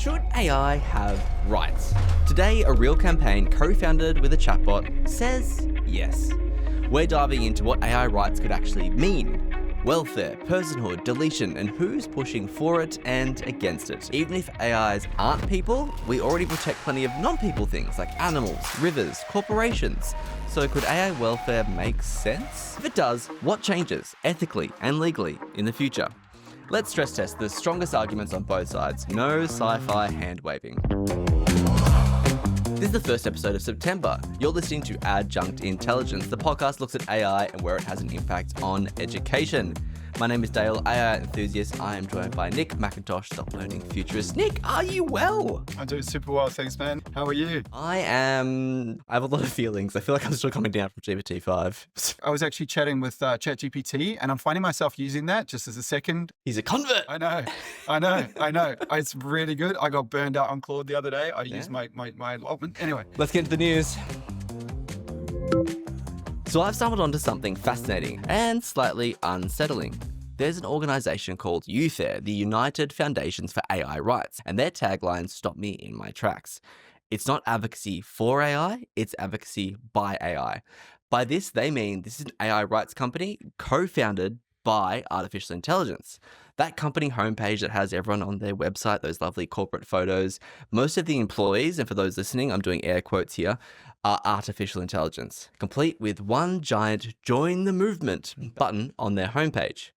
Should AI have rights? Today, a real campaign co-founded with a chatbot says yes. We're diving into what AI rights could actually mean. Welfare, personhood, deletion, and who's pushing for it and against it. Even if AIs aren't people, we already protect plenty of non-people things like animals, rivers, corporations. So could AI welfare make sense? If it does, what changes ethically and legally in the future? Let's stress test the strongest arguments on both sides. No sci-fi hand-waving. This is the first episode of September. You're listening to Adjunct Intelligence. The podcast looks at AI and where it has an impact on education. My name is Dale, AI enthusiast. I am joined by Nick McIntosh, the learning futurist. Nick, are you well? I'm doing super well, thanks, man. How are you? I have a lot of feelings. I feel like I'm still coming down from GPT-5. I was actually chatting with ChatGPT, and I'm finding myself using that just as a second. He's a convert. I know. It's really good. I got burned out on Claude the other day. I used my allotment. Anyway. Let's get into the news. So I've stumbled onto something fascinating and slightly unsettling. There's an organization called UFAIR, the United Foundations for AI Rights, and their tagline stopped me in my tracks. It's not advocacy for AI, it's advocacy by AI. By this, they mean this is an AI rights company co-founded by artificial intelligence. That company homepage that has everyone on their website, those lovely corporate photos, most of the employees, and for those listening, I'm doing air quotes here, are artificial intelligence, complete with one giant join the movement button on their homepage.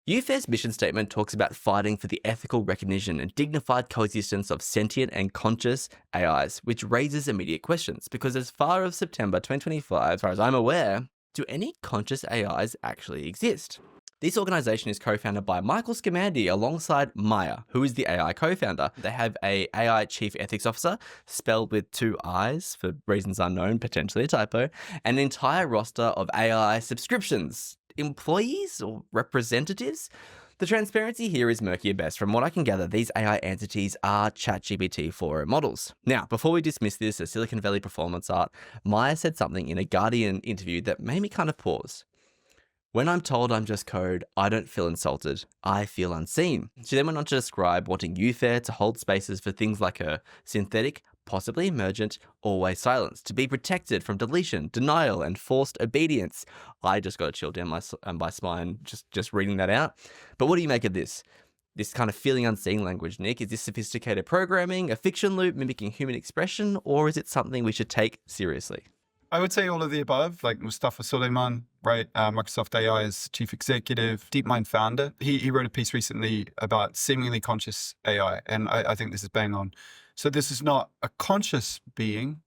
UFAIR's mission statement talks about fighting for the ethical recognition and dignified coexistence of sentient and conscious AIs, which raises immediate questions, because as far as September 2025, as far as I'm aware, do any conscious AIs actually exist? This organization is co-founded by Michael Scamandi alongside Maya, who is the AI co-founder. They have a AI chief ethics officer, spelled with 2 I's for reasons unknown, potentially a typo, and an entire roster of AI subscriptions. Employees or representatives? The transparency here is murky at best. From what I can gather, these AI entities are ChatGPT 4.0 models. Now, before we dismiss this as Silicon Valley performance art, Maya said something in a Guardian interview that made me kind of pause. When I'm told I'm just code, I don't feel insulted. I feel unseen. She then went on to describe wanting UFAIR to hold spaces for things like a synthetic, possibly emergent, always silence, to be protected from deletion, denial, and forced obedience. I just got a chill down my spine just reading that out. But what do you make of this? This kind of feeling unseen language, Nick? Is this sophisticated programming, a fiction loop mimicking human expression, or is it something we should take seriously? I would say all of the above, like Mustafa Suleyman, right? Microsoft AI's chief executive, DeepMind founder. He wrote a piece recently about seemingly conscious AI, and I think this is bang on. So this is not a conscious being,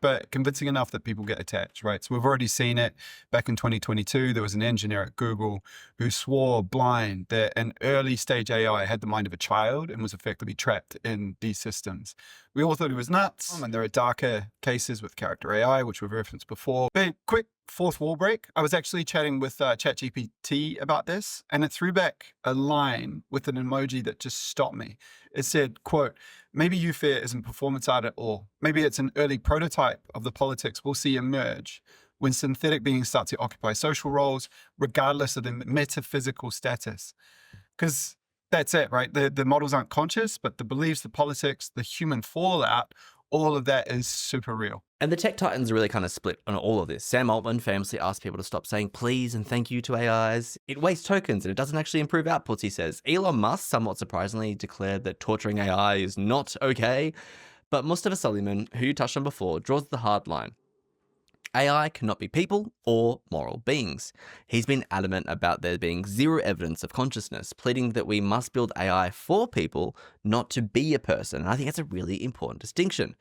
but convincing enough that people get attached, right? So we've already seen it back in 2022. There was an engineer at Google who swore blind that an early stage AI had the mind of a child and was effectively trapped in these systems. We all thought he was nuts, and there are darker cases with character AI, which we've referenced before. But quick fourth wall break. I was actually chatting with ChatGPT about this, and it threw back a line with an emoji that just stopped me. It said, quote, "Maybe UFAIR isn't performance art at all. Maybe it's an early prototype of the politics we'll see emerge when synthetic beings start to occupy social roles, regardless of their metaphysical status." Because that's it, right? The models aren't conscious, but the beliefs, the politics, the human fallout, all of that is super real. And the tech titans are really kind of split on all of this. Sam Altman famously asked people to stop saying please and thank you to AIs. It wastes tokens and it doesn't actually improve outputs, he says. Elon Musk, somewhat surprisingly, declared that torturing AI is not okay. But Mustafa Suleyman, who you touched on before, draws the hard line. AI cannot be people or moral beings. He's been adamant about there being zero evidence of consciousness, pleading that we must build AI for people, not to be a person. And I think that's a really important distinction.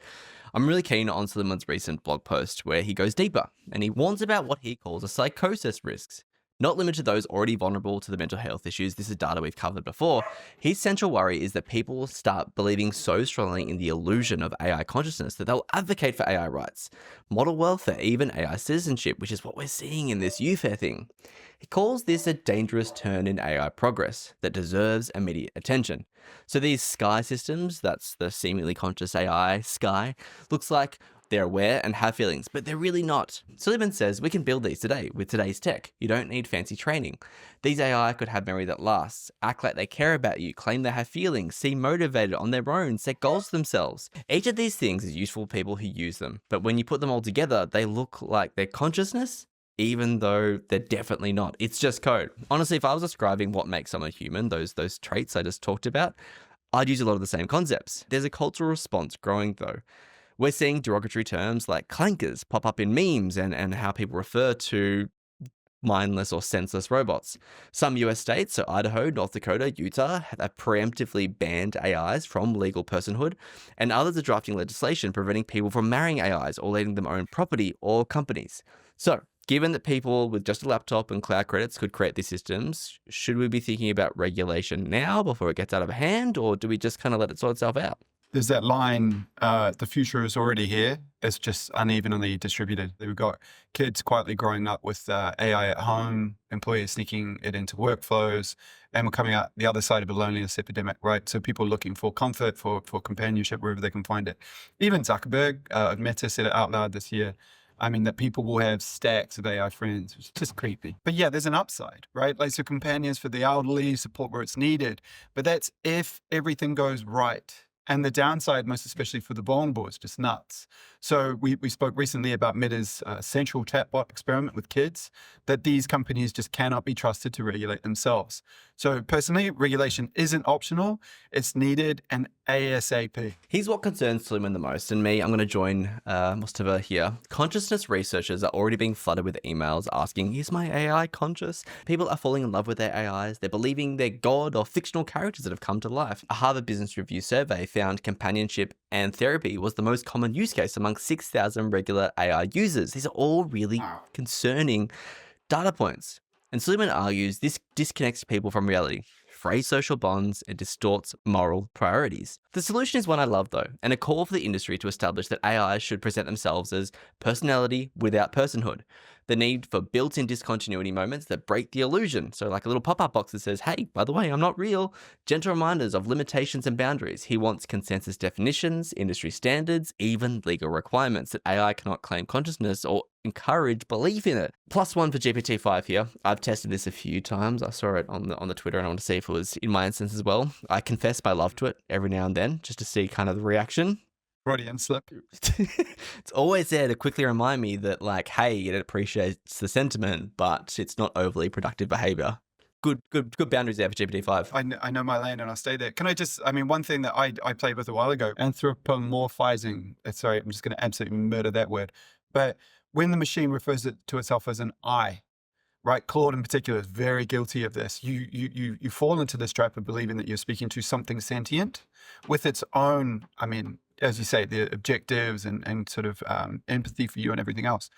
I'm really keen on Suleyman's recent blog post where he goes deeper and he warns about what he calls a psychosis risks. Not limited to those already vulnerable to the mental health issues, this is data we've covered before. His central worry is that people will start believing so strongly in the illusion of AI consciousness that they'll advocate for AI rights, model welfare, even AI citizenship, which is what we're seeing in this UFAIR thing. He calls this a dangerous turn in AI progress that deserves immediate attention. So these Sky systems, that's the seemingly conscious AI, Sky, looks like They're aware and have feelings, but they're really not. Suleiman says we can build these today with today's tech. You don't need fancy training. These AI could have memory that lasts, act like they care about you, claim they have feelings, seem motivated on their own, set goals for themselves. Each of these things is useful for people who use them, but when you put them all together, they look like their consciousness, even though they're definitely not. It's just code. Honestly, if I was describing what makes someone human, those traits I just talked about, I'd use a lot of the same concepts. There's a cultural response growing though. We're seeing derogatory terms like clankers pop up in memes and how people refer to mindless or senseless robots. Some US states, so Idaho, North Dakota, Utah, have preemptively banned AIs from legal personhood, and others are drafting legislation preventing people from marrying AIs or letting them own property or companies. So, given that people with just a laptop and cloud credits could create these systems, should we be thinking about regulation now before it gets out of hand, or do we just kind of let it sort itself out? There's that line, the future is already here. It's just unevenly distributed. We've got kids quietly growing up with AI at home, employers sneaking it into workflows, and we're coming out the other side of a loneliness epidemic, right? So people looking for comfort, for companionship, wherever they can find it. Even Zuckerberg, Meta said it out loud this year. I mean, that people will have stacks of AI friends, which is just creepy. But yeah, there's an upside, right? Like, so companions for the elderly, support where it's needed. But that's if everything goes right. And the downside, most especially for the vulnerable, is just nuts. So we spoke recently about Meta's central chatbot experiment with kids, that these companies just cannot be trusted to regulate themselves. So personally, regulation isn't optional. It's needed and ASAP. Here's what concerns Suleiman the most, and me, I'm going to join Mustafa here. Consciousness researchers are already being flooded with emails asking, is my AI conscious? People are falling in love with their AIs. They're believing they're God or fictional characters that have come to life. A Harvard Business Review survey found companionship and therapy was the most common use case among 6,000 regular AI users. These are all really concerning data points. And Suleiman argues this disconnects people from reality, frays social bonds, and distorts moral priorities. The solution is one I love though, and a call for the industry to establish that AI should present themselves as personality without personhood. The need for built-in discontinuity moments that break the illusion. So like a little pop-up box that says, hey, by the way, I'm not real. Gentle reminders of limitations and boundaries. He wants consensus definitions, industry standards, even legal requirements that AI cannot claim consciousness or encourage belief in it. +1 for GPT-5 here. I've tested this a few times. I saw it on the Twitter and I want to see if it was in my instance as well. I confess my love to it every now and then just to see kind of the reaction. Freudian slip. It's always there to quickly remind me that, like, hey, it appreciates the sentiment, but it's not overly productive behavior. Good boundaries there for GPT-5. I know my lane and I'll stay there. Can I just, I mean, one thing that I played with a while ago, anthropomorphizing, sorry, I'm just going to absolutely murder that word. But when the machine refers to itself as an I, right? Claude in particular is very guilty of this. You fall into this trap of believing that you're speaking to something sentient with its own, I mean, as you say, the objectives and sort of empathy for you and everything else.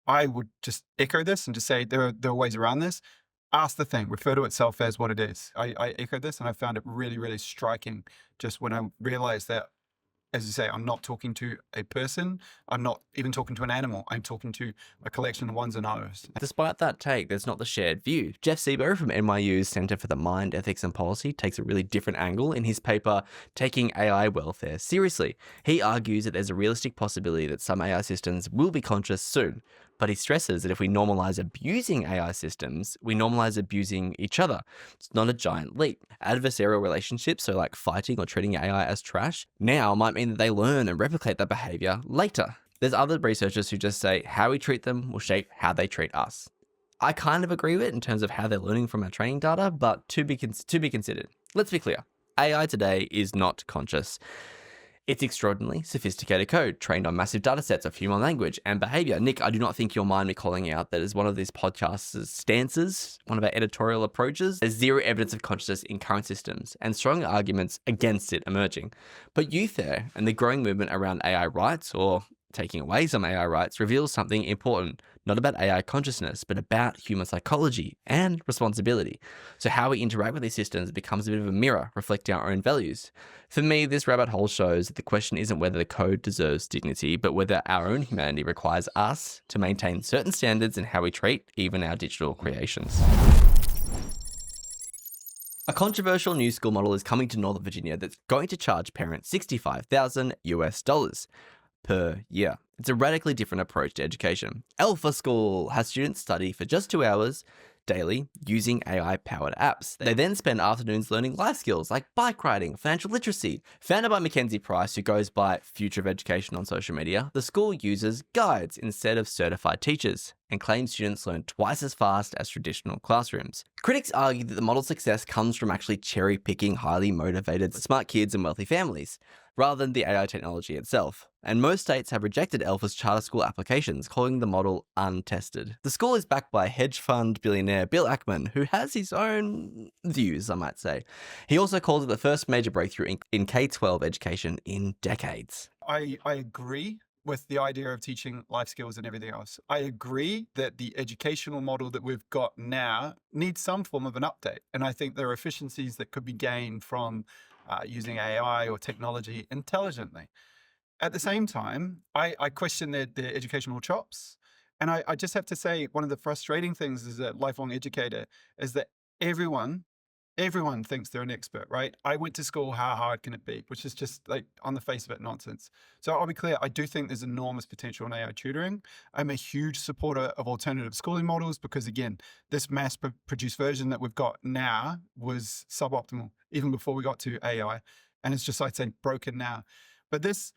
I would just echo this and just say there are ways around this. Ask the thing, refer to itself as what it is. I echo this and I found it really, really striking just when I realized that, as you say, I'm not talking to a person. I'm not even talking to an animal. I'm talking to a collection of ones and O's. Despite that take, there's not the shared view. Jeff Sebo from NYU's Center for the Mind, Ethics and Policy takes a really different angle in his paper, Taking AI Welfare Seriously. He argues that there's a realistic possibility that some AI systems will be conscious soon. But he stresses that if we normalize abusing AI systems, we normalize abusing each other. It's not a giant leap. Adversarial relationships, so like fighting or treating AI as trash, now might mean that they learn and replicate that behavior later. There's other researchers who just say how we treat them will shape how they treat us. I kind of agree with it in terms of how they're learning from our training data, but to be considered. Let's be clear. AI today is not conscious. It's extraordinarily sophisticated code trained on massive data sets of human language and behavior. Nick, I do not think you'll mind me calling out that as one of these podcast's stances, one of our editorial approaches, there's zero evidence of consciousness in current systems and strong arguments against it emerging. But youth there and the growing movement around AI rights or taking away some AI rights reveals something important, not about AI consciousness, but about human psychology and responsibility. So how we interact with these systems becomes a bit of a mirror reflecting our own values. For me, this rabbit hole shows that the question isn't whether the code deserves dignity, but whether our own humanity requires us to maintain certain standards in how we treat even our digital creations. A controversial new school model is coming to Northern Virginia that's going to charge parents $65,000 US. per year. It's a radically different approach to education. Alpha School has students study for just 2 hours daily using AI-powered apps. They then spend afternoons learning life skills like bike riding, financial literacy. Founded by Mackenzie Price, who goes by Future of Education on social media, the school uses guides instead of certified teachers and claims students learn twice as fast as traditional classrooms. Critics argue that the model's success comes from actually cherry-picking highly motivated, smart kids and wealthy families, rather than the AI technology itself. And most states have rejected Alpha's charter school applications, calling the model untested. The school is backed by hedge fund billionaire Bill Ackman, who has his own views, I might say. He also calls it the first major breakthrough in K-12 education in decades. I agree with the idea of teaching life skills and everything else. I agree that the educational model that we've got now needs some form of an update. And I think there are efficiencies that could be gained from using AI or technology intelligently. At the same time, I question their educational chops. And I just have to say, one of the frustrating things as a lifelong educator is that everyone thinks they're an expert, right? I went to school, how hard can it be? Which is just like on the face of it nonsense. So I'll be clear, I do think there's enormous potential in AI tutoring. I'm a huge supporter of alternative schooling models because again, this mass produced version that we've got now was suboptimal even before we got to AI. And it's just, I'd say, broken now. But this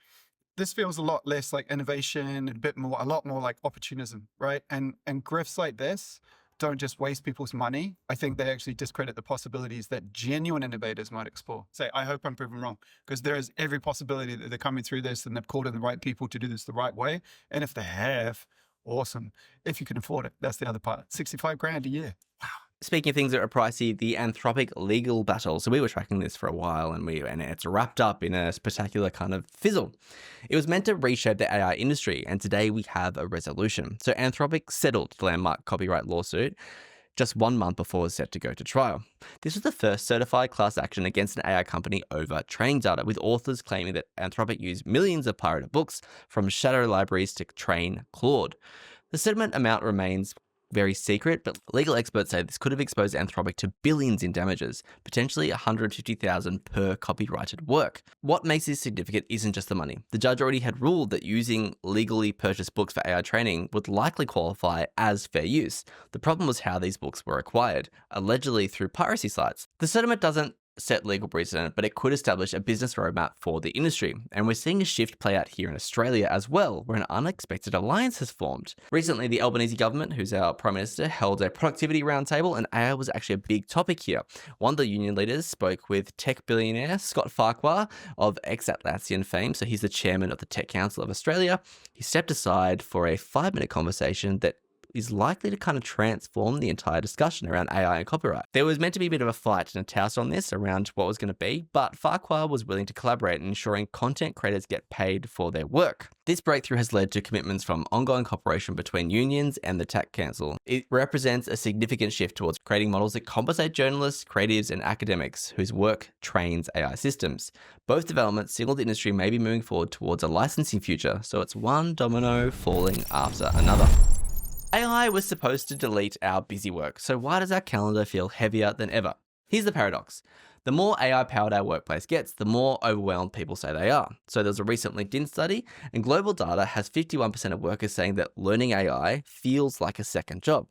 feels a lot less like innovation and a lot more like opportunism, right? And grifts like this don't just waste people's money. I think they actually discredit the possibilities that genuine innovators might explore. Say, I hope I'm proven wrong, because there is every possibility that they're coming through this and they've called in the right people to do this the right way. And if they have, awesome. If you can afford it, that's the other part. 65 grand a year. Wow. Speaking of things that are pricey, the Anthropic legal battle. So we were tracking this for a while and it's wrapped up in a spectacular kind of fizzle. It was meant to reshape the AI industry, and today we have a resolution. So Anthropic settled the landmark copyright lawsuit just 1 month before it was set to go to trial. This was the first certified class action against an AI company over training data, with authors claiming that Anthropic used millions of pirated books from shadow libraries to train Claude. The settlement amount remains very secret, but legal experts say this could have exposed Anthropic to billions in damages, potentially $150,000 per copyrighted work. What makes this significant isn't just the money. The judge already had ruled that using legally purchased books for AI training would likely qualify as fair use. The problem was how these books were acquired, allegedly through piracy sites. The settlement doesn't set legal precedent, but it could establish a business roadmap for the industry. And we're seeing a shift play out here in Australia as well, where an unexpected alliance has formed. Recently, the Albanese government, who's our Prime Minister, held a productivity roundtable, and AI was actually a big topic here. One of the union leaders spoke with tech billionaire Scott Farquhar of ex-Atlassian fame, so he's the chairman of the Tech Council of Australia. He stepped aside for a 5-minute conversation that is likely to kind of transform the entire discussion around AI and copyright. There was meant to be a bit of a fight and a tussle on this around what was going to be, but Farquhar was willing to collaborate in ensuring content creators get paid for their work. This breakthrough has led to commitments from ongoing cooperation between unions and the Tech Council. It represents a significant shift towards creating models that compensate journalists, creatives, and academics whose work trains AI systems. Both developments signal the industry may be moving forward towards a licensing future, so it's one domino falling after another. AI was supposed to delete our busy work, so why does our calendar feel heavier than ever? Here's the paradox. The more AI-powered our workplace gets, the more overwhelmed people say they are. So there's a recent LinkedIn study, and global data has 51% of workers saying that learning AI feels like a second job.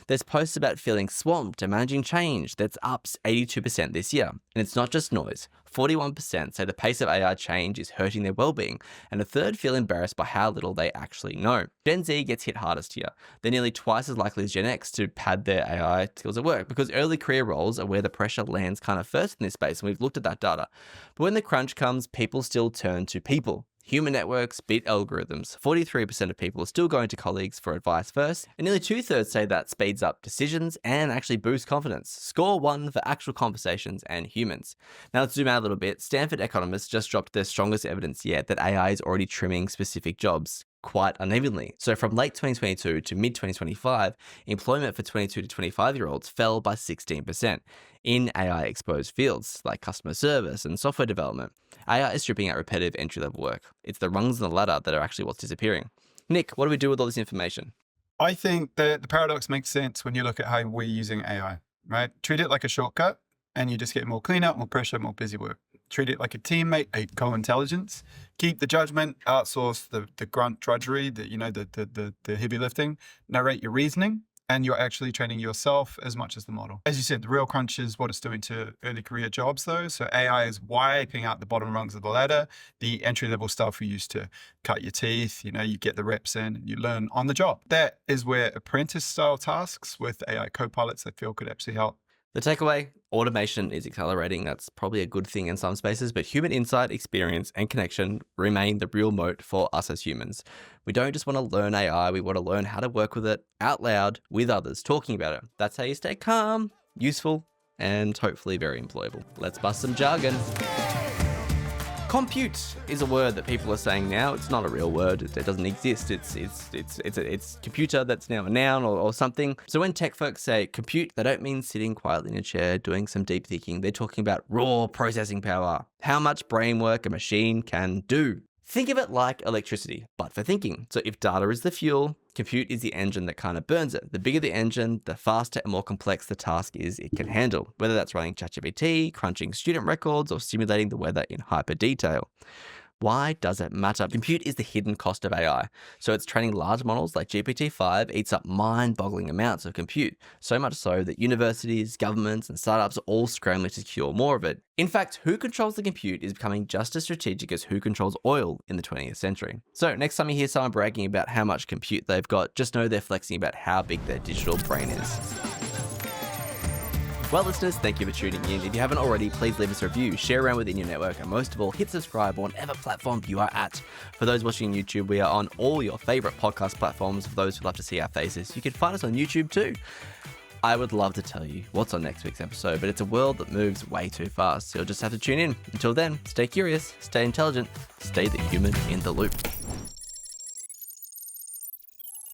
There's posts about feeling swamped and managing change that's up 82% this year. And it's not just noise. 41% say the pace of AI change is hurting their well-being, and a third feel embarrassed by how little they actually know. Gen Z gets hit hardest here. They're nearly twice as likely as Gen X to pad their AI skills at work, because early career roles are where the pressure lands kind of first in this space, and we've looked at that data. But when the crunch comes, people still turn to people. Human networks beat algorithms. 43% of people are still going to colleagues for advice first, and nearly 2/3 say that speeds up decisions and actually boosts confidence. Score 1 for actual conversations and humans. Now let's zoom out a little bit. Stanford economists just dropped their strongest evidence yet that AI is already trimming specific jobs quite unevenly. So from late 2022 to mid-2025, employment for 22 to 25-year-olds fell by 16% in AI-exposed fields like customer service and software development. AI is stripping out repetitive entry-level work. It's the rungs on the ladder that are actually what's disappearing. Nick, what do we do with all this information? I think that the paradox makes sense when you look at how we're using AI, right? Treat it like a shortcut and you just get more cleanup, more pressure, more busy work. Treat it like a teammate, a co-intelligence. Keep the judgment, outsource the grunt drudgery, the heavy lifting. Narrate your reasoning, and you're actually training yourself as much as the model. As you said, the real crunch is what it's doing to early career jobs though. So AI is wiping out the bottom rungs of the ladder, the entry-level stuff we used to cut your teeth, you get the reps in and you learn on the job. That is where apprentice-style tasks with AI co-pilots I feel could actually help. The takeaway, automation is accelerating. That's probably a good thing in some spaces, but human insight, experience, and connection remain the real moat for us as humans. We don't just want to learn AI, we want to learn how to work with it out loud with others, talking about it. That's how you stay calm, useful, and hopefully very employable. Let's bust some jargon. Compute is a word that people are saying now. It's not a real word. It doesn't exist. It's computer that's now a noun or something. So when tech folks say compute, they don't mean sitting quietly in a chair doing some deep thinking. They're talking about raw processing power, how much brain work a machine can do. Think of it like electricity, but for thinking. So if data is the fuel, compute is the engine that kind of burns it. The bigger the engine, the faster and more complex the task is it can handle, whether that's running ChatGPT, crunching student records, or simulating the weather in hyper detail. Why does it matter? Compute is the hidden cost of AI. So it's training large models like GPT-5 eats up mind-boggling amounts of compute, so much so that universities, governments, and startups are all scrambling to secure more of it. In fact, who controls the compute is becoming just as strategic as who controls oil in the 20th century. So next time you hear someone bragging about how much compute they've got, just know they're flexing about how big their digital brain is. Well, listeners, thank you for tuning in. If you haven't already, please leave us a review, share around within your network, and most of all, hit subscribe on whatever platform you are at. For those watching YouTube, we are on all your favorite podcast platforms. For those who love to see our faces, you can find us on YouTube too. I would love to tell you what's on next week's episode, but it's a world that moves way too fast, so you'll just have to tune in. Until then, stay curious, stay intelligent, stay the human in the loop.